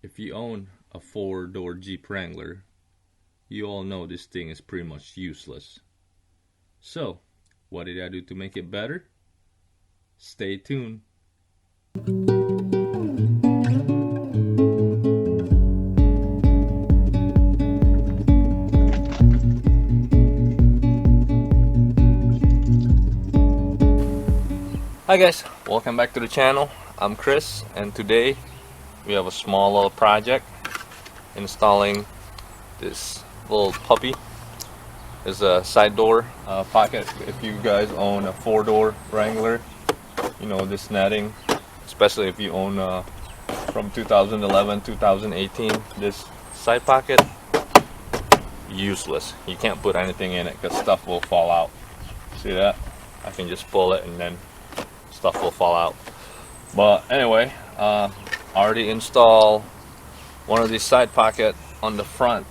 If you own a 4-door Jeep Wrangler, you all know this thing is pretty much useless. So, what did I do to make it better? Stay tuned. Hi guys, welcome back to the channel. I'm Chris, and today we have a small little project installing this little puppy. There's a side door pocket. If you guys own a 4-door Wrangler, you know this netting, especially if you own from 2011 2018, this side pocket, useless. You can't put anything in it because stuff will fall out. See that? I can just pull it and then stuff will fall out. But anyway, already installed one of these side pocket on the front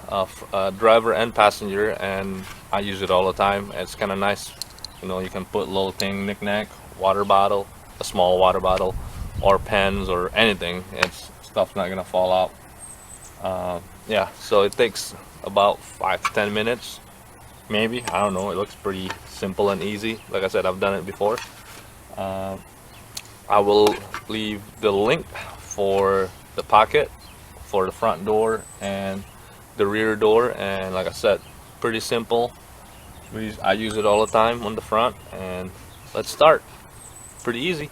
of driver and passenger, and I use it all the time. It's kind of nice, you know. You can put little thing, knick-knack, water bottle, a small water bottle, or pens or anything. It's stuff's not gonna fall out. Yeah, so it takes about 5 to 10 minutes, maybe. I don't know. It looks pretty simple and easy. Like I said, I've done it before. I will leave the link for the pocket for the front door and the rear door, and like I said, pretty simple. I use it all the time on the front, and let's start. Pretty easy.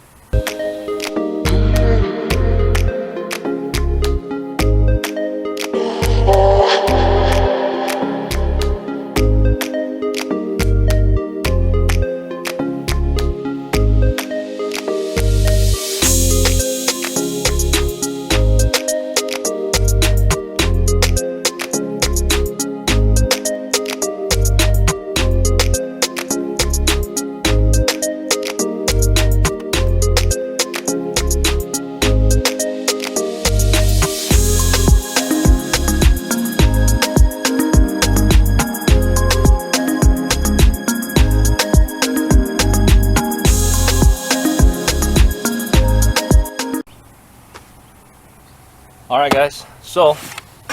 Alright guys, so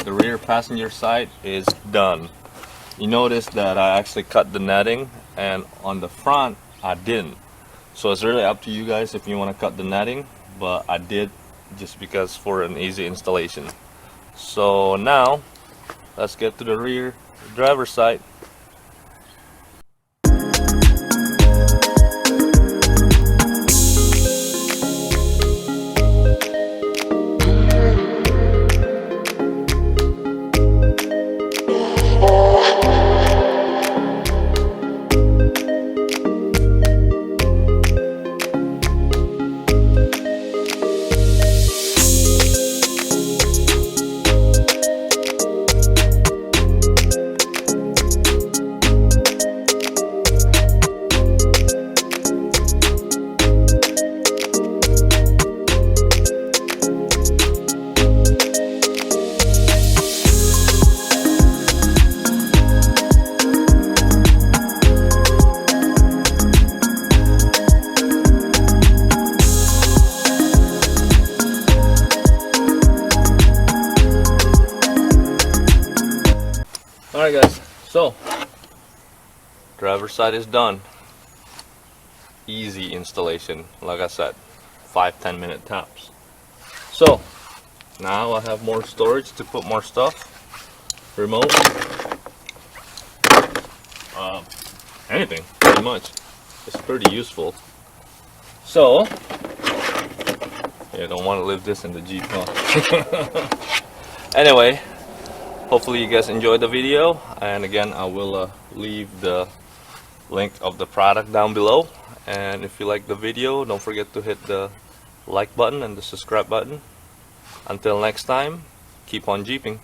the rear passenger side is done. You notice that I actually cut the netting, and on the front I didn't. So it's really up to you guys if you want to cut the netting, but I did just because for an easy installation. So now let's get to the rear driver's side. Alright guys, so driver's side is done. Easy installation, like I said, 5-10 minute tops. So now I have more storage to put more stuff. Remote, anything pretty much. It's pretty useful. So yeah, don't want to leave this in the Jeep, huh? Anyway, hopefully you guys enjoyed the video, and again I will leave the link of the product down below. And if you like the video, don't forget to hit the like button and the subscribe button. Until next time, keep on Jeeping.